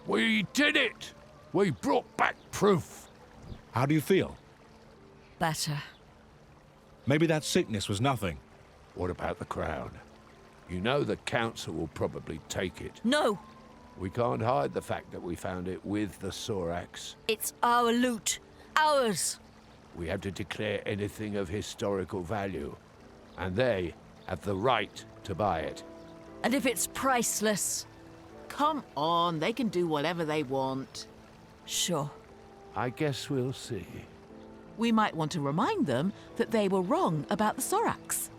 We did it! We brought back proof. How do you feel? Better. Maybe that sickness was nothing. What about the crown? You know the council will probably take it. No! We can't hide the fact that we found it with the Sorax. It's our loot. Ours. We have to declare anything of historical value. And they have the right to buy it. And if it's priceless? Come on, they can do whatever they want. Sure. I guess we'll see. We might want to remind them that they were wrong about the Sorax.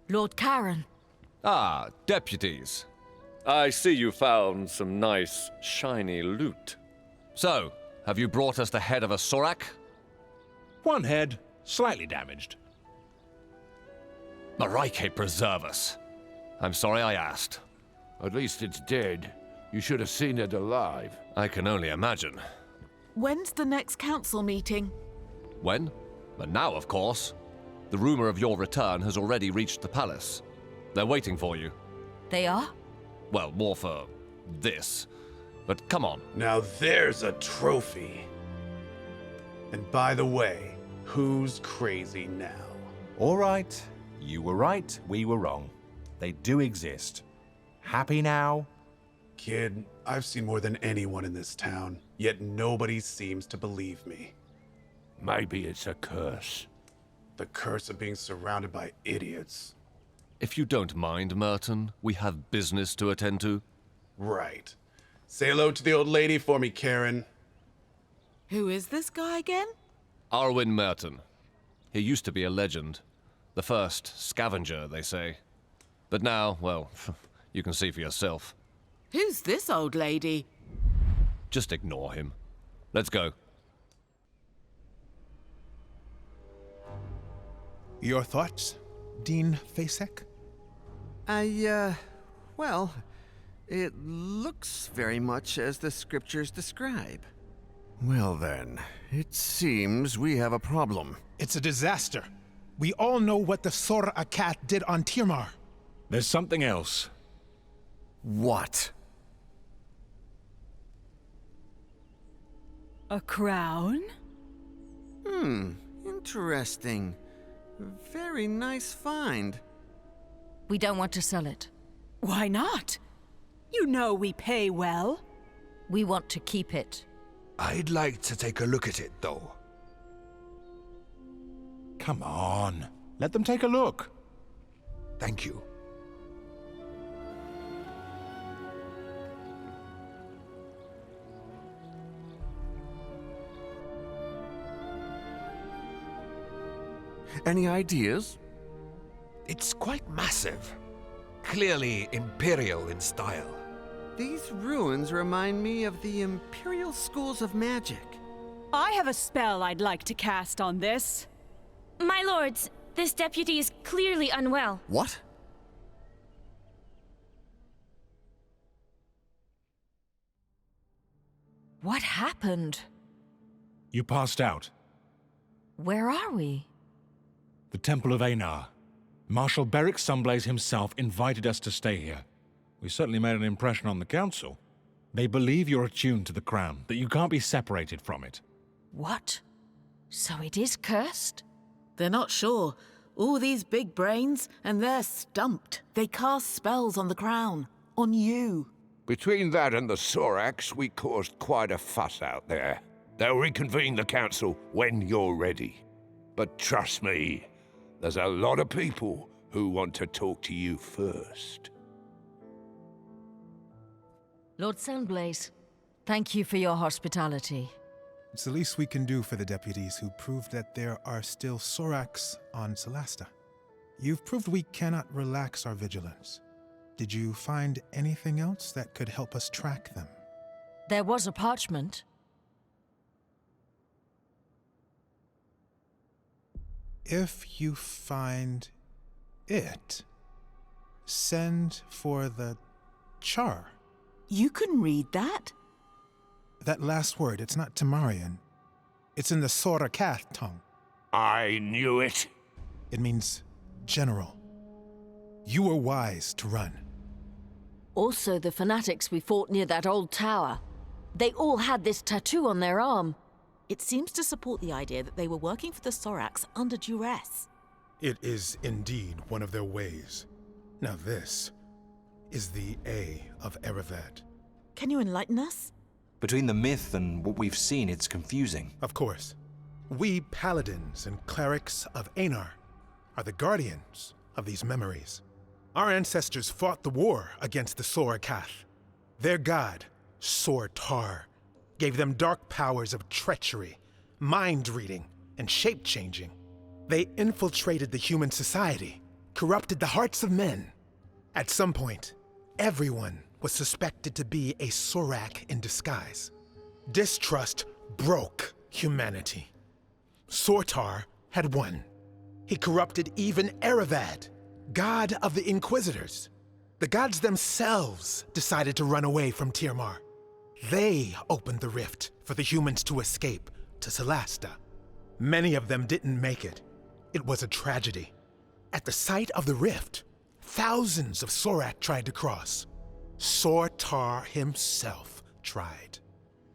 Lord Karen. Ah, deputies. I see you found some nice, shiny loot. So, have you brought us the head of a Sorak? One head, slightly damaged. Marike preserve us. I'm sorry I asked. At least it's dead. You should have seen it alive. I can only imagine. When's the next council meeting? When? But now, of course. The rumor of your return has already reached the palace. They're waiting for you. They are? Well, more for this. But come on. Now there's a trophy. And by the way, who's crazy now? All right. You were right, we were wrong. They do exist. Happy now? Kid, I've seen more than anyone in this town, yet nobody seems to believe me. Maybe it's a curse. The curse of being surrounded by idiots. If you don't mind, Merton, we have business to attend to. Right. Say hello to the old lady for me, Karen. Who is this guy again? Arwen Merton. He used to be a legend. The first scavenger, they say. But now, well, you can see for yourself. Who's this old lady? Just ignore him. Let's go. Your thoughts, Dean Fasek? Well, it looks very much as the scriptures describe. Well then, it seems we have a problem. It's a disaster. We all know what the Sor-Akat did on Tirmar. There's something else. What? A crown? Interesting. Very nice find. We don't want to sell it. Why not? You know we pay well. We want to keep it. I'd like to take a look at it, though. Come on. Let them take a look. Thank you. Any ideas? It's quite massive. Clearly imperial in style. These ruins remind me of the Imperial Schools of Magic. I have a spell I'd like to cast on this. My lords, this deputy is clearly unwell. What? What happened? You passed out. Where are we? The Temple of Einar. Marshal Beric Sunblaze himself invited us to stay here. We certainly made an impression on the council. They believe you're attuned to the crown, that you can't be separated from it. What? So it is cursed? They're not sure. All these big brains, and they're stumped. They cast spells on the crown. On you. Between that and the Sorax, we caused quite a fuss out there. They'll reconvene the council when you're ready. But trust me, there's a lot of people who want to talk to you first. Lord Sunblaze, thank you for your hospitality. It's the least we can do for the deputies who proved that there are still Sorax on Solasta. You've proved we cannot relax our vigilance. Did you find anything else that could help us track them? There was a parchment. If you find it, send for the char. You can read that? That last word, it's not Temarian. It's in the Sor-Akat tongue. I knew it. It means general. You were wise to run. Also, the fanatics we fought near that old tower. They all had this tattoo on their arm. It seems to support the idea that they were working for the Sorax under duress. It is indeed one of their ways. Now this is the A of Erevad. Can you enlighten us? Between the myth and what we've seen, it's confusing. Of course. We paladins and clerics of Einar are the guardians of these memories. Our ancestors fought the war against the Sorakath. Their god, Sortar, gave them dark powers of treachery, mind-reading, and shape-changing. They infiltrated the human society, corrupted the hearts of men. At some point, everyone was suspected to be a Sorak in disguise. Distrust broke humanity. Sortar had won. He corrupted even Erevad, god of the Inquisitors. The gods themselves decided to run away from Tirmar. They opened the rift for the humans to escape to Solasta. Many of them didn't make it. It was a tragedy. At the site of the rift, thousands of Sorak tried to cross. Sortar himself tried.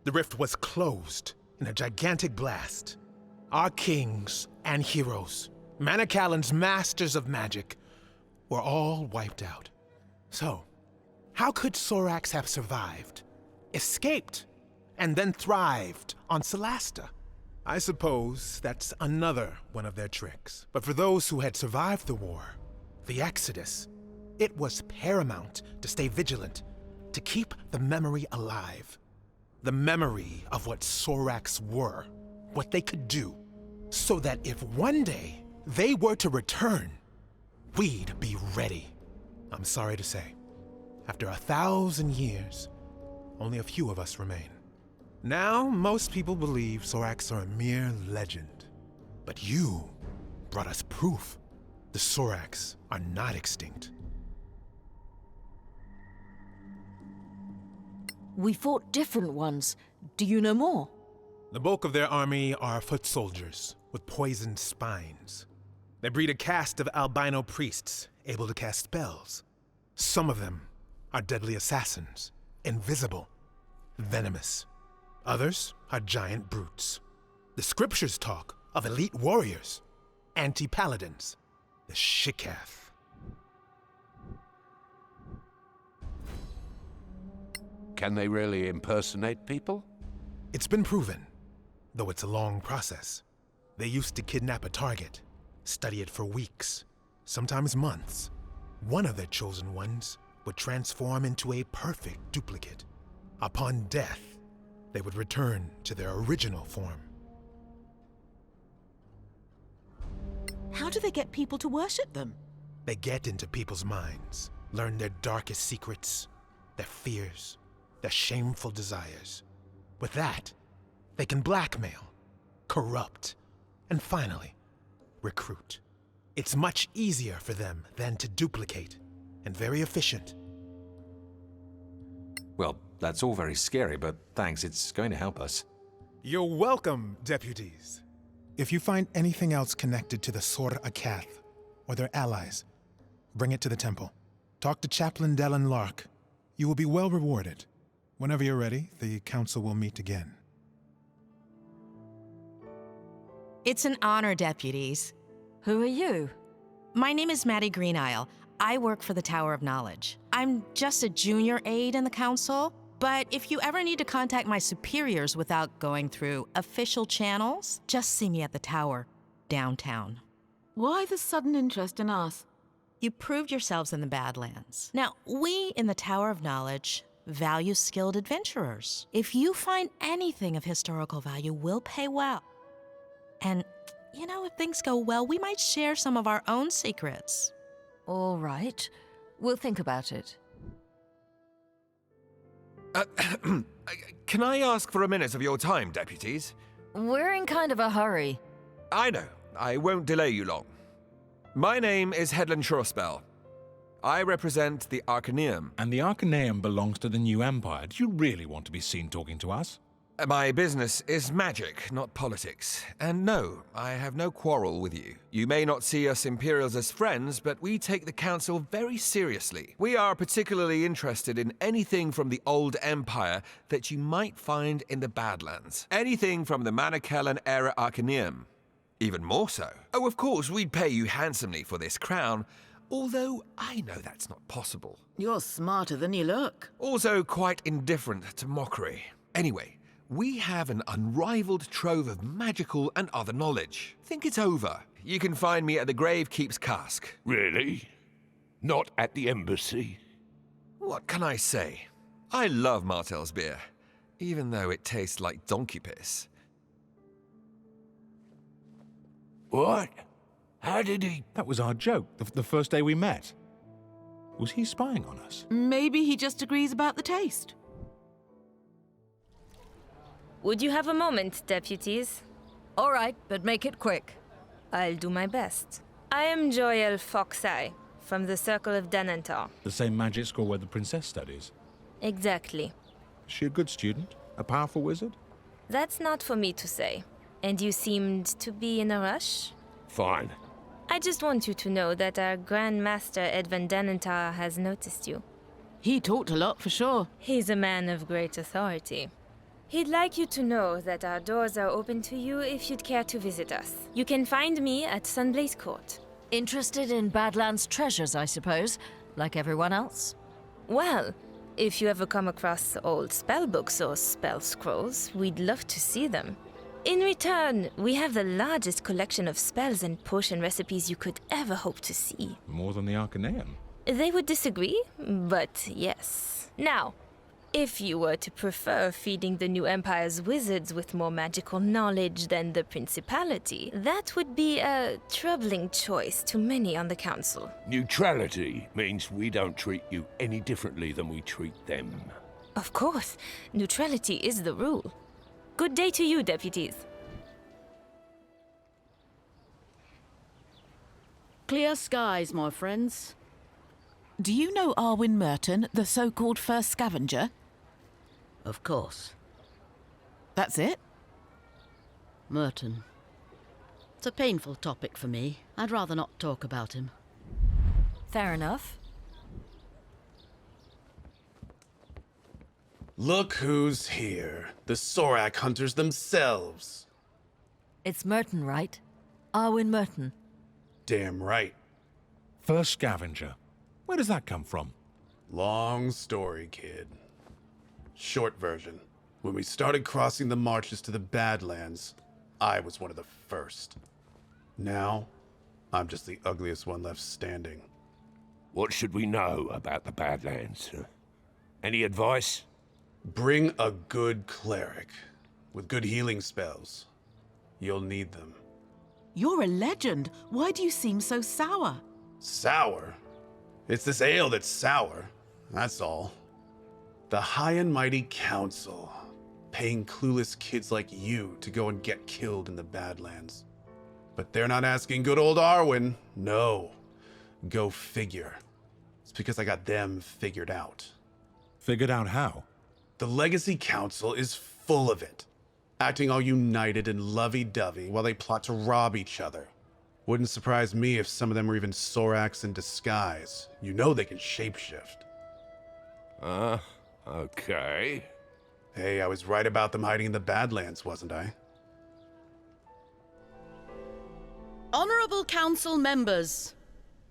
The rift was closed in a gigantic blast. Our kings and heroes, Manicalan's masters of magic, were all wiped out. So, how could Sorax have survived, escaped, and then thrived on Solasta? I suppose that's another one of their tricks. But for those who had survived the war, the Exodus, it was paramount to stay vigilant, to keep the memory alive. The memory of what Sorax were, what they could do, so that if one day they were to return, we'd be ready. I'm sorry to say, after 1,000 years, only a few of us remain. Now, most people believe Sorax are a mere legend. But you brought us proof. The Sorax are not extinct. We fought different ones. Do you know more? The bulk of their army are foot soldiers with poisoned spines. They breed a caste of albino priests able to cast spells. Some of them are deadly assassins, invisible, venomous. Others are giant brutes. The scriptures talk of elite warriors, anti-paladins, the Shikath. Can they really impersonate people? It's been proven, though it's a long process. They used to kidnap a target, study it for weeks, sometimes months. One of their chosen ones would transform into a perfect duplicate. Upon death, they would return to their original form. How do they get people to worship them? They get into people's minds, learn their darkest secrets, their fears, their shameful desires. With that, they can blackmail, corrupt, and finally, recruit. It's much easier for them than to duplicate, and very efficient. Well, that's all very scary, but thanks, it's going to help us. You're welcome, deputies. If you find anything else connected to the Sorakath or their allies, bring it to the temple. Talk to Chaplain Dallin Lark. You will be well rewarded. Whenever you're ready, the council will meet again. It's an honor, deputies. Who are you? My name is Maddie Greenisle. I work for the Tower of Knowledge. I'm just a junior aide in the council, but if you ever need to contact my superiors without going through official channels, just see me at the tower, downtown. Why the sudden interest in us? You proved yourselves in the Badlands. Now, we in the Tower of Knowledge value skilled adventurers. If you find anything of historical value, we'll pay well. And, you know, if things go well, we might share some of our own secrets. All right. We'll think about it. Can I ask for a minute of your time, deputies? We're in kind of a hurry. I know. I won't delay you long. My name is Headland Shorespell. I represent the Arcaneum. And the Arcaneum belongs to the New Empire. Do you really want to be seen talking to us? My business is magic, not politics. And no, I have no quarrel with you. You may not see us Imperials as friends, but we take the Council very seriously. We are particularly interested in anything from the old Empire that you might find in the Badlands. Anything from the Manichaean era Arcaneum. Even more so. Oh, of course, we'd pay you handsomely for this crown, although I know that's not possible. You're smarter than you look. Also quite indifferent to mockery. Anyway, we have an unrivaled trove of magical and other knowledge. Think it over. You can find me at the Gravekeep's Cask. Really? Not at the embassy? What can I say? I love Martel's beer, even though it tastes like donkey piss. What? How did he... That was our joke, the first day we met. Was he spying on us? Maybe he just agrees about the taste. Would you have a moment, deputies? All right, but make it quick. I'll do my best. I am Joel Foxeye, from the Circle of Danantar. The same magic school where the princess studies. Exactly. Is she a good student? A powerful wizard? That's not for me to say. And you seemed to be in a rush? Fine. I just want you to know that our Grand Master Edvan Danantar has noticed you. He talked a lot, for sure. He's a man of great authority. He'd like you to know that our doors are open to you if you'd care to visit us. You can find me at Sunblaze Court. Interested in Badlands treasures, I suppose, like everyone else? Well, if you ever come across old spellbooks or spell scrolls, we'd love to see them. In return, we have the largest collection of spells and potion recipes you could ever hope to see. More than the Arcaneum. They would disagree, but yes. Now, if you were to prefer feeding the New Empire's wizards with more magical knowledge than the Principality, that would be a troubling choice to many on the Council. Neutrality means we don't treat you any differently than we treat them. Of course, neutrality is the rule. Good day to you, deputies. Clear skies, my friends. Do you know Arwen Merton, the so-called first scavenger? Of course. That's it? Merton. It's a painful topic for me. I'd rather not talk about him. Fair enough. Look who's here. The Sorak hunters themselves. It's Merton, right? Arwen Merton. Damn right. First scavenger. Where does that come from? Long story, kid. Short version. When we started crossing the marches to the Badlands, I was one of the first. Now, I'm just the ugliest one left standing. What should we know about the Badlands? Any advice? Bring a good cleric with good healing spells. You'll need them. You're a legend. Why do you seem so sour? Sour? It's this ale that's sour, that's all. The High and Mighty Council, paying clueless kids like you to go and get killed in the Badlands. But they're not asking good old Arwen. No. Go figure. It's because I got them figured out. Figured out how? The Legacy Council is full of it, acting all united and lovey-dovey while they plot to rob each other. Wouldn't surprise me if some of them were even Soraks in disguise. You know they can shapeshift. Okay. Hey, I was right about them hiding in the Badlands, wasn't I? Honorable Council members,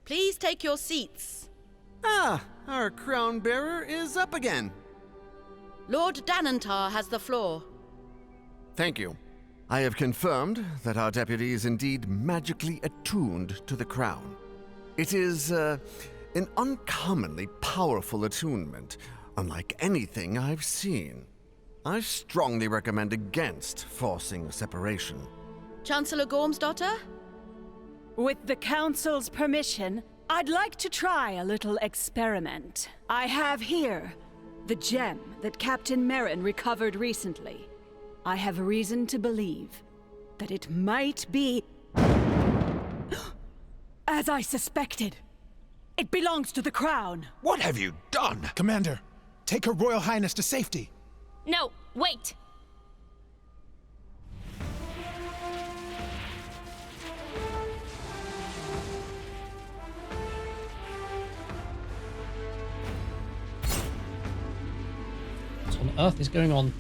please take your seats. Ah, our crown bearer is up again. Lord Danantar has the floor. Thank you. I have confirmed that our deputy is indeed magically attuned to the crown. It is an uncommonly powerful attunement, unlike anything I've seen. I strongly recommend against forcing separation. Chancellor Gormsdotter? With the Council's permission, I'd like to try a little experiment. I have here the gem that Captain Merrin recovered recently. I have reason to believe that it might be... as I suspected. It belongs to the crown. What have you done? Commander, take Her Royal Highness to safety. No, wait! on earth is going on?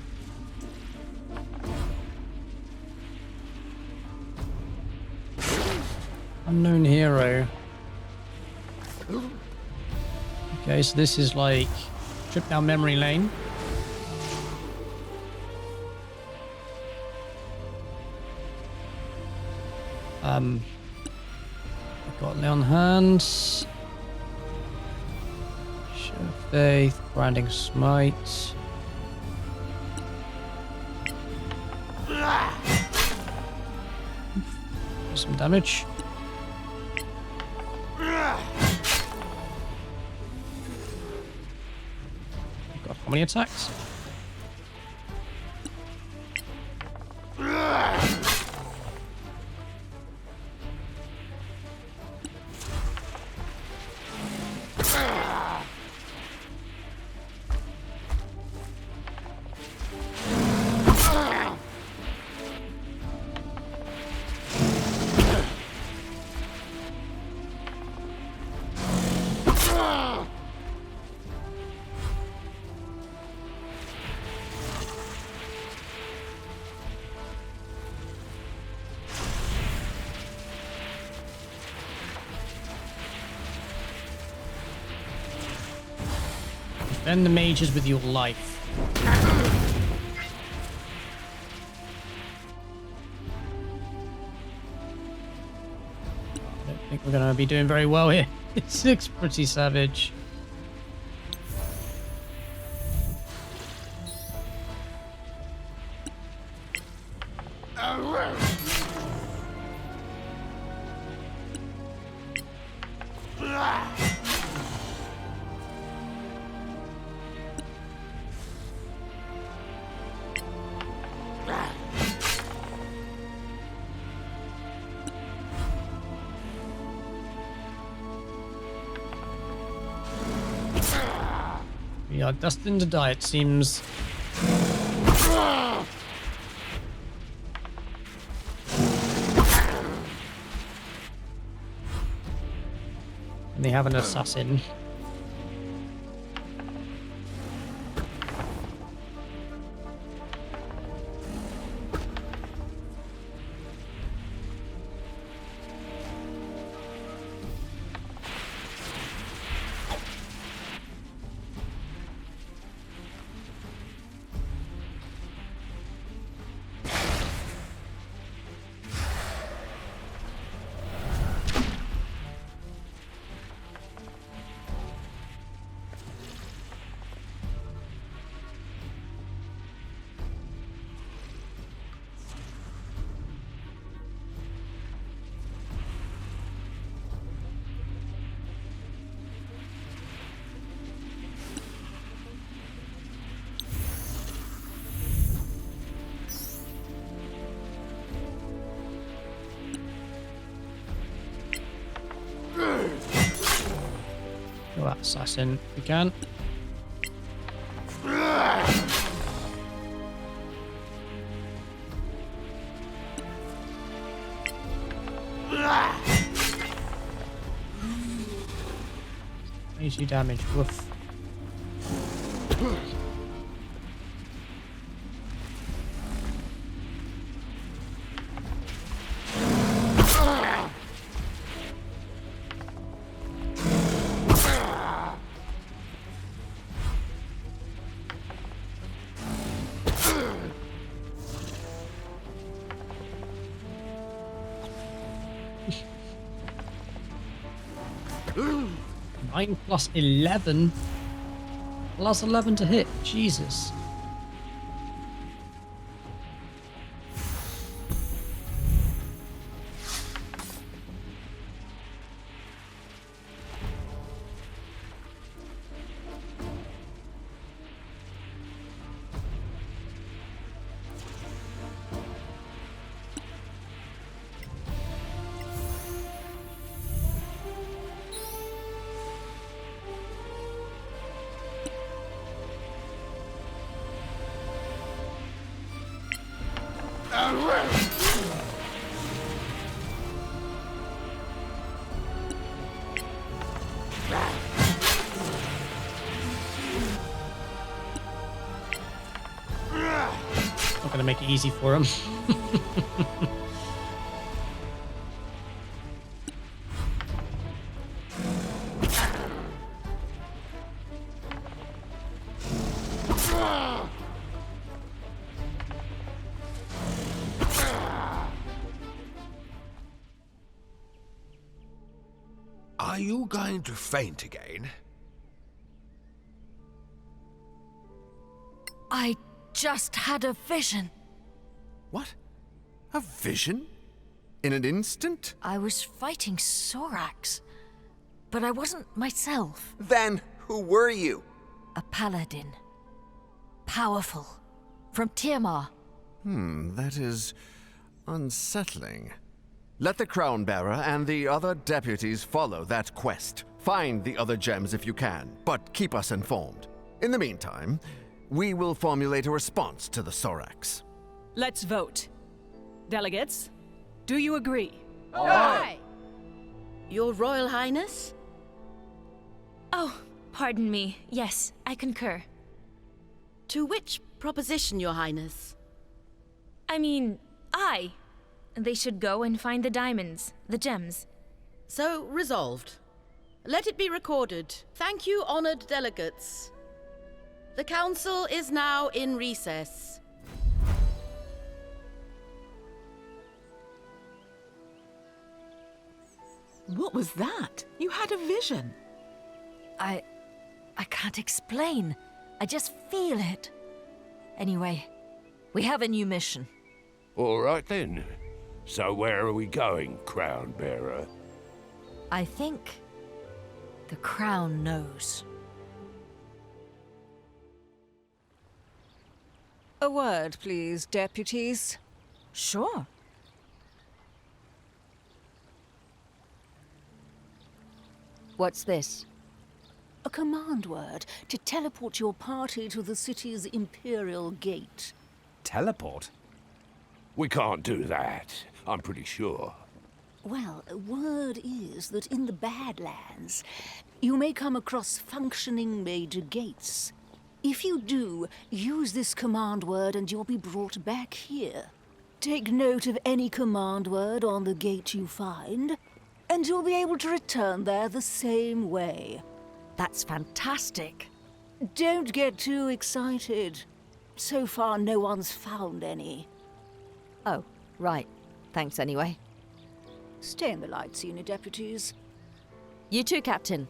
Unknown hero. Okay, so this is like trip down memory lane. I've got Leon Hands. Show of Faith, Branding Smite. Some damage. Got how many attacks? Defend the mages with your life. I don't think we're going to be doing very well here. It looks pretty savage. We are destined to die, it seems. And they have an assassin. Kill that assassin if we can. Easy damage, woof. Plus 11. Plus 11 to hit. Jesus. gonna make it easy for him. Are you going to faint again? I just had a vision. What? A vision? In an instant? I was fighting Sorax, but I wasn't myself. Then who were you? A paladin. Powerful. From Tiamat. That is unsettling. Let the Crown Bearer and the other deputies follow that quest. Find the other gems if you can, but keep us informed. In the meantime, we will formulate a response to the Sorax. Let's vote. Delegates, do you agree? Aye. Your Royal Highness? Oh, pardon me. Yes, I concur. To which proposition, Your Highness? I mean, they should go and find the diamonds, the gems. So resolved. Let it be recorded. Thank you, honored delegates. The council is now in recess. What was that? You had a vision. I can't explain. I just feel it. Anyway, we have a new mission. All right then. So where are we going, Crown Bearer? I think the Crown knows. A word, please, deputies. Sure. What's this? A command word to teleport your party to the city's Imperial Gate. Teleport? We can't do that, I'm pretty sure. Well, word is that in the Badlands, you may come across functioning major gates. If you do, use this command word and you'll be brought back here. Take note of any command word on the gate you find, and you'll be able to return there the same way. That's fantastic. Don't get too excited. So far, no one's found any. Oh, right. Thanks anyway. Stay in the light, senior deputies. You too, Captain.